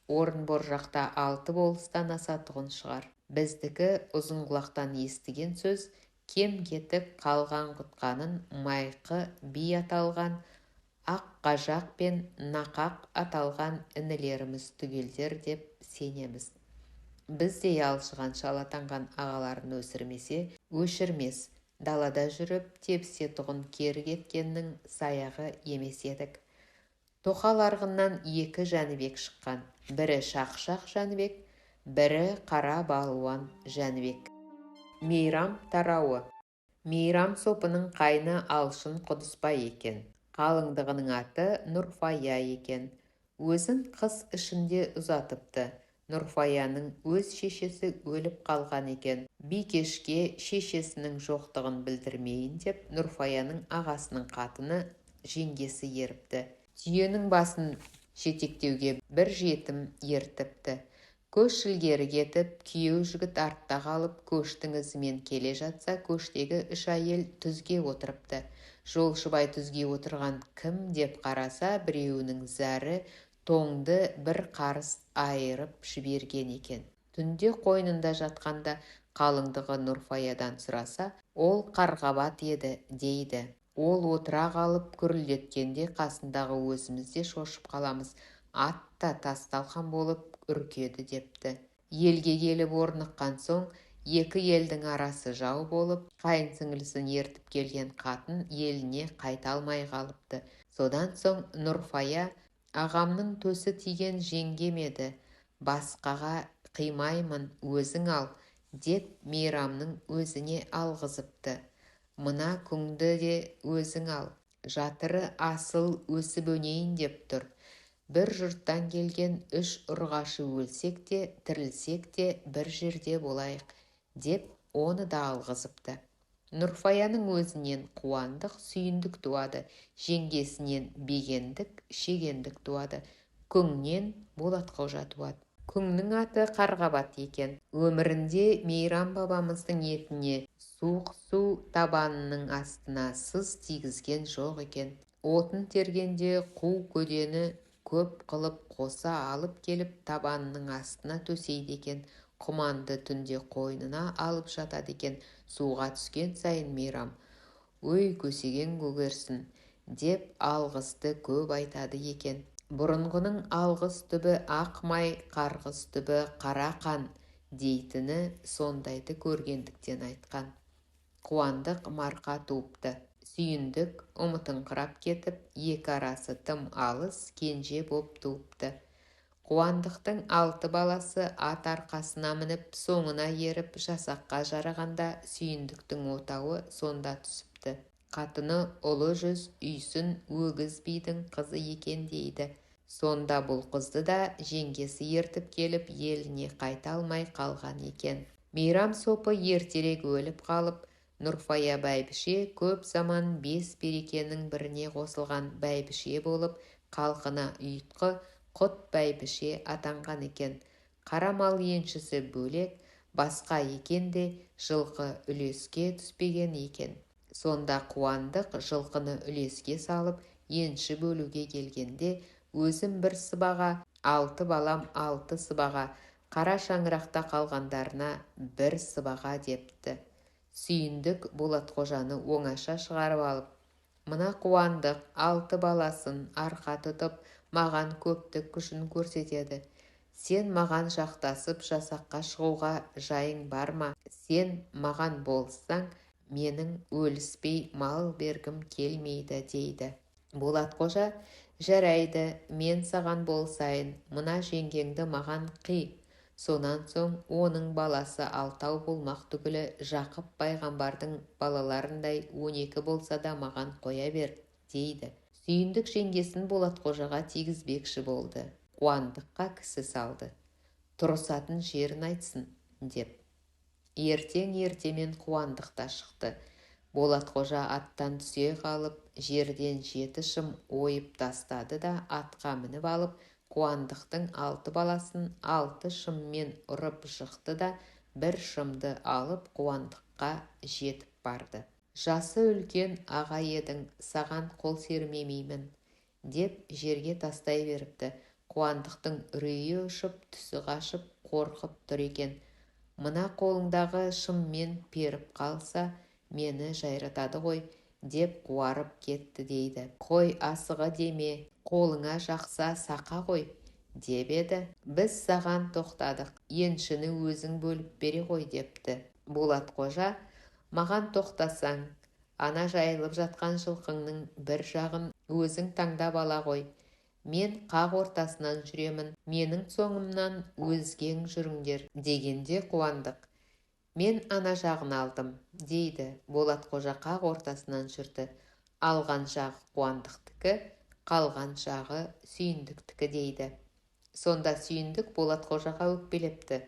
S1: Орынбор жақта 6 болыстан асатұғын шығар. Біздікі Ұзынқұлақтан естіген сөз, кем кетік қалған құтқанын Майқы би аталған, Аққажақ пен Нақақ аталған інілеріміз түгелдер деп сенеміз. Біздей алшыған шалатанған ағаларын өсірмесе, өшірмес, далада жүріп тепсе тұғын кері кеткеннің саяғы емес едік. Тоқал арғыннан 2 Жәнібек шыққан, бірі Шақшақ Жәнібек, бірі Қара Балуан Жәнібек. Мейрам тарауы. Мейрам сопының қайны Алшын Құдыспай екен. Қалыңдығының аты Нұрфая екен. Өзін қыс ішінде ұзатыпты. Нұрфаяның өз шешесі өліп қалған екен. Бикешке шешесінің жоқтығын білдірмейін деп, Нұрфаяның ағасының қатыны жеңгесі еріпті. Түйенің басын жетектеуге бір жетім ертіпті. Көш ілгері кетіп, күйеу жігіт артта қалып, көштің ізімен келе жатса, көштегі 3 әйел түзге отырыпты. Жолшыбай түзге отырған кім деп қараса, біреуінің зәрі тоңды бір қарыс айырып жіберген екен. Түнде қойнында жатқанда қалыңдығы Нұрфаядан сұраса, ол Қарғабат еді дейді. Ол отыра қалып күрілдеткенде қасындағы өзімізде шошып қаламыз. Ат та тас-талқан болып үркеді депті. Елге келіп орныққан соң, 2 елдің арасы жау болып, қайын сіңлісін ертіп келген қатын еліне қайта алмай қалыпты. Содан соң Нұрфая, ағамның төсі тиген жеңгем еді, басқаға қимаймын, өзің ал, деп Мейрамның өзіне алғызыпты. Мына күңді де өзің ал, жатыры асыл өсіп өнейін деп тұр. Бір жұрттан келген 3 ұрғашы өлсек те, тірілсек те бір жерде болайық, деп оны да алғызыпты. Нұрфаяның өзінен қуандық, сүйіндік туады, жеңгесінен бегендік, шегендік туады, күңнен Болатқожа туады. Күңнің аты Қарғабат екен. Өмірінде Мейрам бабамыздың етіне суық су табанының астына сыз тигізген жоқ екен. Отын тергенде қу көдені көп қылып қоса алып келіп табанының астына төсейді екен. Құманды түнде қойнына алып жатады екен. Суға түскен сайын Мейрам, «Өй көсеген көгерсін» деп алғысты көп айтады екен. Бұрынғының алғыс түбі ақ май, қарғыс түбі қара қан дейтіні сондайды көргендіктен айтқан. Қуандық марқа туыпты. Сүйіндік ұмытыңқырап кетіп, 2 арасы тым алыс кенже боп туыпты. Қуандықтың 6 баласы ат арқасына мініп, соңына еріп жасаққа жарағанда, Сүйіндіктің отауы сонда түсіпті. Қатыны ұлы жүз үйсін өгіз бидің қызы екен дейді. Сонда бұл қызды да жеңгесі ертіп келіп, еліне қайта алмай қалған екен. Мейрам сопы ертерек өліп қалып, Нұрфая бәйбіше көп заман 5 берекенің біріне қосылған бәйбіше болып, қалқына ұйытқы құт бәйбіше атанған екен. Қара мал еншісі бөлек, басқа екен де жылқы үлеске түспеген екен. Сонда Қуандық жылқыны үлеске салып, енші бөлуге келгенде, өзім бір сыбаға, 6 балам 6 сыбаға, қара шаңырақта қалғандарына 1 сыбаға депті. Сүйіндік Болатқожаны оңаша шығарып алып, мына Қуандық 6 баласын арқа тұтып, маған көптік күшін көрсетеді. Сен маған жақтасып жасаққа шығуға жайың бар ма? Сен маған болсаң, менің өліспей мал бергім келмейді дейді. Болатқожа, жарайды, мен саған болсайын, мына жеңгеңді маған қи. Сонан соң оның баласы 6 болмақ түгілі Жақып пайғамбардың балаларындай 12 болса да маған қоя бер, дейді. Сүйіндік жеңгесін Болатқожаға тигізбекші болды. Қуандыққа кісі салды. Тұрысатын жерін айтсын, деп. Ертемен Қуандықта шықты. Болатқожа аттан түсе қалып, жерден 7 шым ойып тастады да атқа мініп алып, Қуандықтың 6 баласын 6 шыммен ұрып жықты да, 1 шымды алып Қуандыққа жетіп барды. Жасы үлкен аға едің, саған қол сермемеймін, деп жерге тастай беріпті. Қуандықтың үрейі ұшып, түсі қашып, қорқып тұр екен. Мына қолыңдағы шыммен періп қалса, мені жайратады ғой, деп қуарып кетті дейді. Қой асығы деме, қолыңа жақса сақа ғой, деп еді. Біз саған тоқтадық, еншіні өзің бөліп бере ғой депті. Болат қожа, маған тоқтасаң, ана жайылып жатқан жылқыңның бір жағын өзің таңдап ала ғой. Мен қақ ортасынан жүремін, менің соңымнан өзгең жүріңдер дегенде қуандық. Мен ана жағын алдым, дейді. Болат қожа қақ ортасынан жүрді. Алған жағы қуандықтікі, қалған жағы сүйіндіктікі дейді. Сонда сүйіндік Болат қожаға өкпелепті.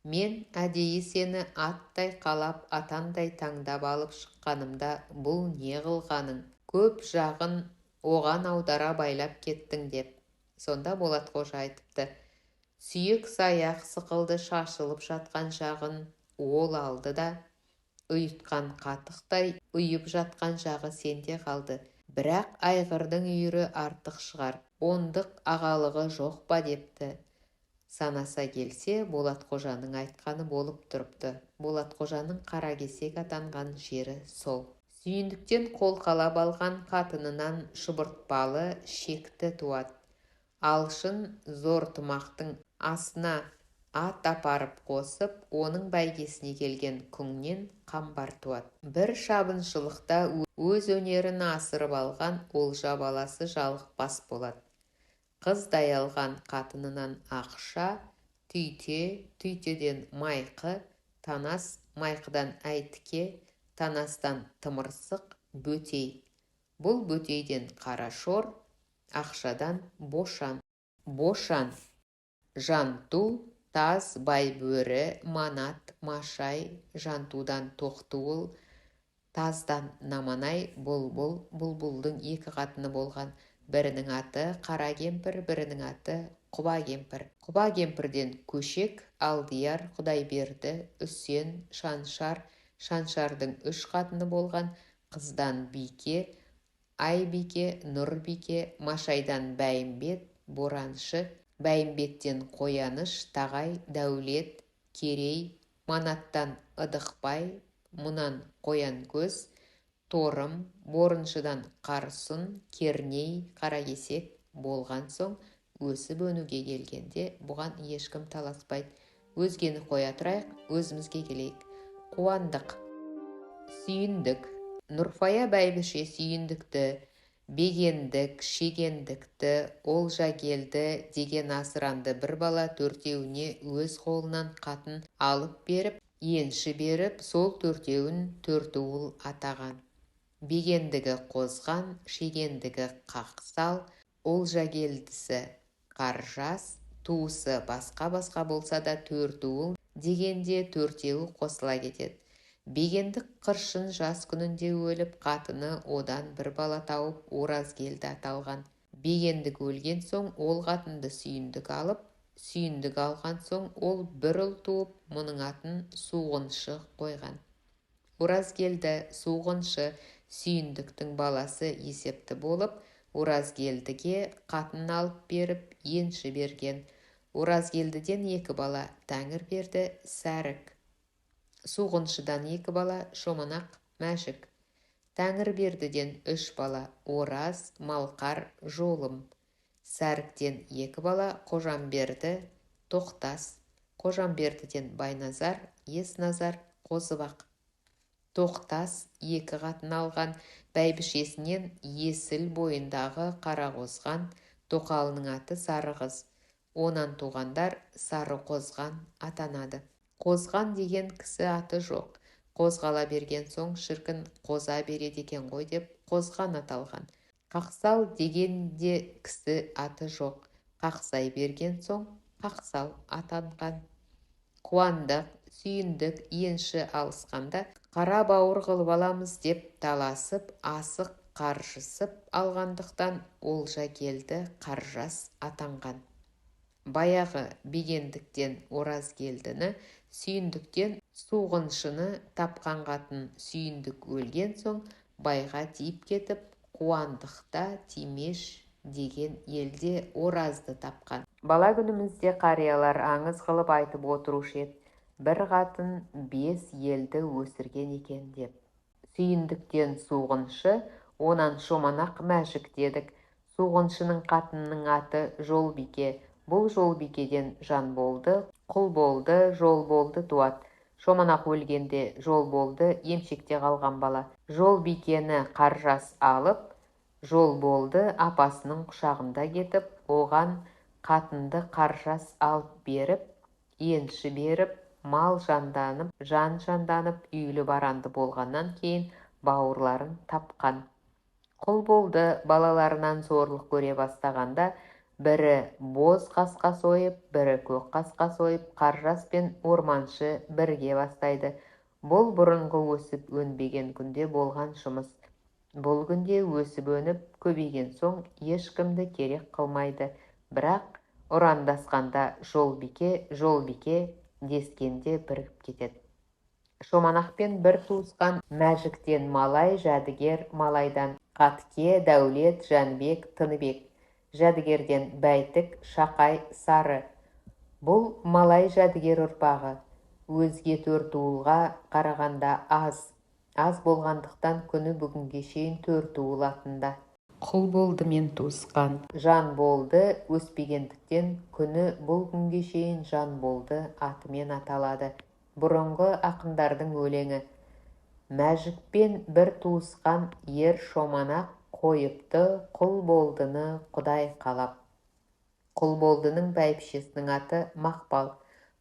S1: Мен әдейі сені аттай қалап, атандай таңдап алып шыққанымда бұл не қылғаның? Көп жағын оған аудара байлап кеттің деп. Сонда Болат қожа айтыпты. Сүйек саяқ сықылды шашылып жатқан жағын ол алды да, ұйытқан қатықтай ұйып жатқан жағы сенде қалды. Бірақ айғырдың үйірі артық шығар, ондық ағалығы жоқ па депті. Санаса келсе, Болат қожаның айтқаны болып тұрыпты. Болат қожаның Қаракесек атанған жері сол. Сүйіндіктен қолқалап алған қатынынан шұбыртпалы шекті туады. Алшын зор тымақтың астына ат апарып қосып, оның бәйгесіне келген күңнен қамбар туады. Бір шабыншылықта өз өнерін асырып алған олжа баласы жалықпас болады. Қыздай алған қатынынан ақша, түйте, түйтеден майқы, танас, майқыдан әйтке, танастан тымырсық, бөтей. Бұл бөтейден қарашор, ақшадан бошан. Бошан, жанту, таз, байбөрі, манат, машай, жантудан тоқтуыл, таздан наманай, бұлбұл. Бұлбұлдың екі қатыны болған. Бірінің аты Қара кемпір, бірінің аты Құба кемпір. Құба кемпірден Көшек, Алдияр, Құдайберді, Үсен, Шаншар. Шаншардың үш қатыны болған. Қыздан Бике, Айбике, Нұрбике. Машайдан Бәйімбет, Бораншы. Бәйімбеттен Қояныш, Тағай, Дәулет, Керей. Манаттан Ыдықбай, мұнан Қоянкөз, Торым. Борыншыдан Қарсын, Керней, Қаракесек болған соң, өсіп өнуге келгенде бұған ешкім таласпайды. Өзгені қоя тұрайық, өзімізге келейік. Қуандық. Сүйіндік. Нұрфая бәйбіше сүйіндікті, Бегендік, Шегендікті, Олжагелді деген асыранды бір бала төртеуіне өз қолынан қатын алып беріп, енші беріп, сол төртеуін Төртуыл атаған. Бегендігі Қозған, Шегендігі Қақсал, Олжагелдісі Қаржас, туысы басқа болса да Төртуыл дегенде төртеуі қосыла кетеді. Бегендік қыршын жас күнінде өліп, қатыны одан бір бала тауып Оразгелді аталған. Бегендік өлген соң ол қатынды Сүйіндік алып, Сүйіндік алған соң ол бір ұл туып, мұның атын Суғыншы қойған. Оразгелді, Суғыншы Сүйіндіктің баласы есепті болып, Оразгелдіге қатын алып беріп, енші берген. Оразгелдіден екі бала Тәңір берді, Сәрік. Суғыншыдан екі бала Шоманақ, Мәжік. Тәңірбердіден үш бала Ораз, Малқар, Жолым. Сәріктен екі бала Қожамберді, Тоқтас. Қожамбердіден Байназар, Есназар, Қозыбақ. Тоқтас екі қатын алған, бәйбішесінен Есіл бойындағы Қарақозған, тоқалының аты Сарықыз. Онан туғандар Сарықозған атанады. Қозған деген кісі аты жоқ. Қозғала берген соң шіркін қоза береді екен ғой деп Қозған аталған. Қақсал деген де кісі аты жоқ. Қақсай берген соң Қақсал атанған. Қуандық, Сүйіндік, енші алысқанда қара бауыр қылып аламыз деп таласып, асық қаржысып алғандықтан Олжагелді Қаржас атанған. Баяғы Бегендіктен Оразгелдіні, Сүйіндіктен Суғыншыны тапқан қатын Сүйіндік өлген соң байға тиіп кетіп, Қуандықта Тимеш деген елде Оразды тапқан. Бала күнімізде қариялар аңыз қылып айтып отырушы еді, бір қатын 5 елді өсірген екен деп. Сүйіндіктен Суғыншы, онан Шоманақ Мәжік дедік. Суғыншының қатынының аты Жолбике, Бұл Жолбикеден жан болды, құл болды, жол болды туады. Шоманақ өлгенде жол болды, емшекте қалған бала. Жолбикені қаржас алып, жол болды апасының құшағында кетіп, оған қатынды қаржас алып беріп, енші беріп, мал жанданып, жан жанданып, үйлі баранды болғаннан кейін бауырларын тапқан. Құл болды балаларынан зорлық көре бастағанда, бірі боз қасқа сойып, бірі көк қасқа сойып, қаржас пен орманшы бірге бастайды. Бұл бұрынғы өсіп өнбеген күнде болған жұмыс. Бұл күнде өсіп өніп көбейген соң ешкімді керек қылмайды. Бірақ ұрандасқанда жолбике дескенде бірігіп кетеді. Шоманақпен бір туысқан Мәжіктен малай, жәдігер, малайдан Қатке, Дәулет, Жәнбек, Тыныбек, жәдігерден Бәйтік, Шақай, Сары. Бұл малай жәдігер ұрпағы. Өзге төртуылға қарағанда аз болғандықтан күні бүгінге шейін төртуыл атында. Құл болды мен туысқан. Жан болды өспегендіктен күні бұл күнге шейін жан болды атымен аталады. Бұрынғы ақындардың өлеңі. Мәжікпен бір туысқан ер шоманақ қойыпты құл болдыны құдай қалап. Құл болдының бәйбішесінің аты Мақпал.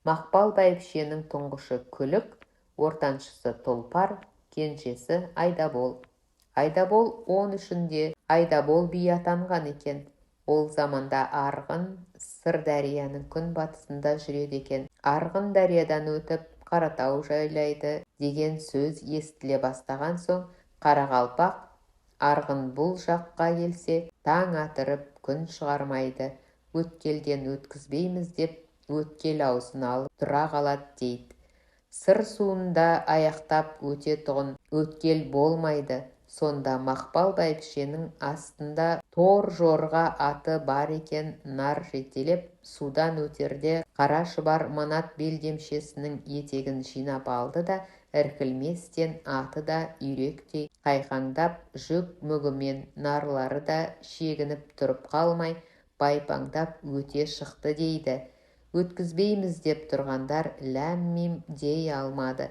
S1: Мақпал бәйбішенің тұңғышы Күлік, ортаншысы Тұлпар, кенжесі Айдабол. Айдабол 13-інде Айдабол би атанған екен. Ол заманда Арғын Сырдарияның күн батысында жүреді екен. Арғын дариядан өтіп Қаратау жайлайды деген сөз естіле бастаған соң, Қарақалпақ Арғын бұл жаққа келсе, таң атырып күн шығармайды. Өткелден өткізбейміз деп, өткел аузын алып тұра қалады дейді. Сыр суында аяқтап өтетұғын өткел болмайды. Сонда Мақпал бәйбішенің астында тор жорға аты бар екен, нар жетелеп, судан өтерде қара шұбар манат белдемшесінің етегін жинап алды да, іркілместен аты да үйректей қайқаңдап, жүк мүгімен нарлары да шегініп тұрып қалмай, байпаңдап өте шықты дейді. Өткізбейміз деп тұрғандар ләм-мим дей алмады.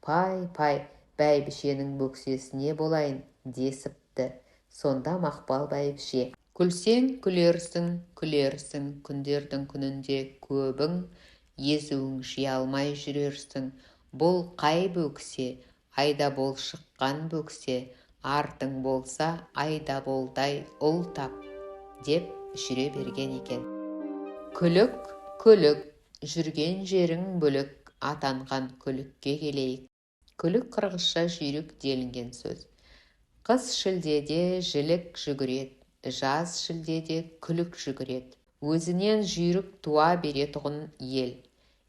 S1: Пай, бәйбішенің бөксесіне болайын десіпті. Сонда Мақпал бәйбіше: күлсең күлерсің, күндердің күнінде көбің, езуің жия алмай жүрерсің. Бұл қай бөксе, Айдабол шыққан бөксе, артың болса Айдаболдай ұл тап, деп жүре берген екен. Күлік, жүрген жерің бүлік, атанған күлікке келейік. Күлік қырғызша жүйрік делінген сөз. Қыс шілдеде жілік жүгірет, жаз шілдеде күлік жүгірет. Өзінен жүйрік туа беретұғын ел.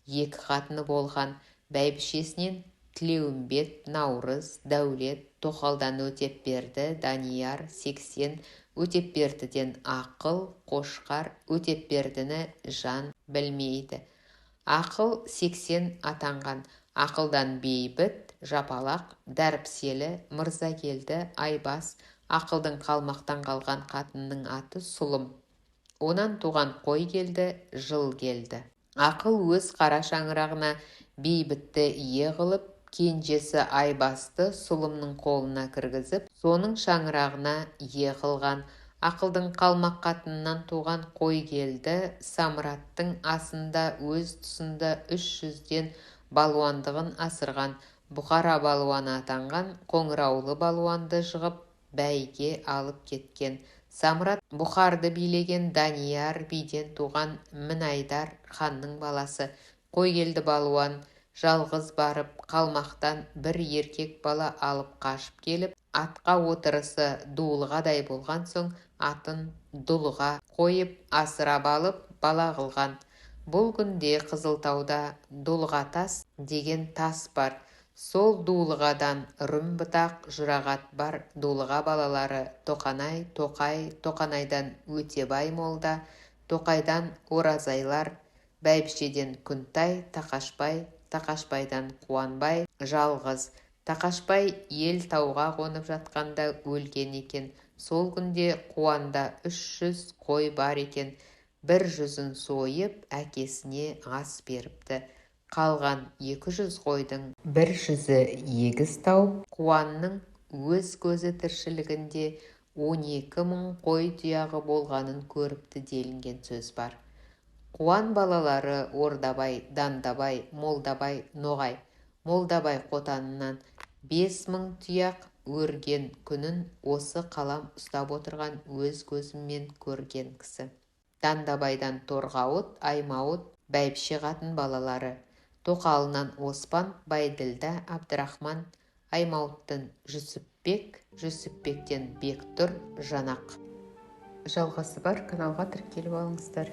S1: Екі қатыны болған, бәйбішесінен Тілеуімбет, Наурыз, Дәулет, Тоқалдан Өтепберді, Данияр, Сексен, Өтепбердіден Ақыл, Қошқар, Өтепбердіні жан білмейді. Ақыл Сексен атанған, Ақылдан Бейбіт, Жапалақ, Дәріпселі, Мырзакелді, Айбас. Ақылдың қалмақтан қалған қатынның аты Сұлым. Онан туған қой келді, жыл келді. Ақыл өз қара шаңырағына Бейбітті ие қылып, кенжесі Айбасты Сұлымның қолына кіргізіп, соның шаңырағына ие қылған. Ақылдың қалмақ қатынынан туған қой келді, Самыраттың асында өз тұсында 300-ден балуандығын асырған. Бұқара балуаны атанған, Қоңыраулы балуанды жығып, бәйге алып кеткен. Самырат Бұхарды билеген Данияр биден туған Мінайдар ханның баласы. Қой келді балуан жалғыз барып, қалмақтан бір еркек бала алып қашып келіп, атқа отырысы дулығадай болған соң, атын Дулыға қойып, асырап алып, бала қылған. Бұл күнде Қызылтауда Дулыға-тас деген тас бар. Сол Дулығадан Үрім-бұтақ жұрағат бар. Дулыға балалары Тоқанай, Тоқай, Тоқанайдан Өтебай молда, Тоқайдан Оразайлар, бәйбішеден Күнтай, Тақашбай, Тақашбайдан Қуанбай, жалғыз. Тақашбай ел тауға қонып жатқанда өлген екен. Сол күнде Қуанда 300 қой бар екен. 100-ін сойып, әкесіне ас беріпті. Қалған 200 қойдың 100-і егіз тауып, Қуанның өз көзі тіршілігінде 12 мың қой тұяғы болғанын көріпті делінген сөз бар. Қуан балалары Ордабай, Дандабай, Молдабай, Ноғай. Молдабай қотанынан 5 мың тұяқ өрген күнін осы қалам ұстап отырған өз көзіммен көрген кісі. Дандабайдан Торғауыт, Аймауыт, Бәйбіше қатын балалары. Тоқалынан Оспан, Байділда, Абдырахман, Аймауыттан Жүсіпбек, Жүсіпбектен Бектұр, Жанақ. Жалғасы бар, каналға тіркеліп алыңыздар.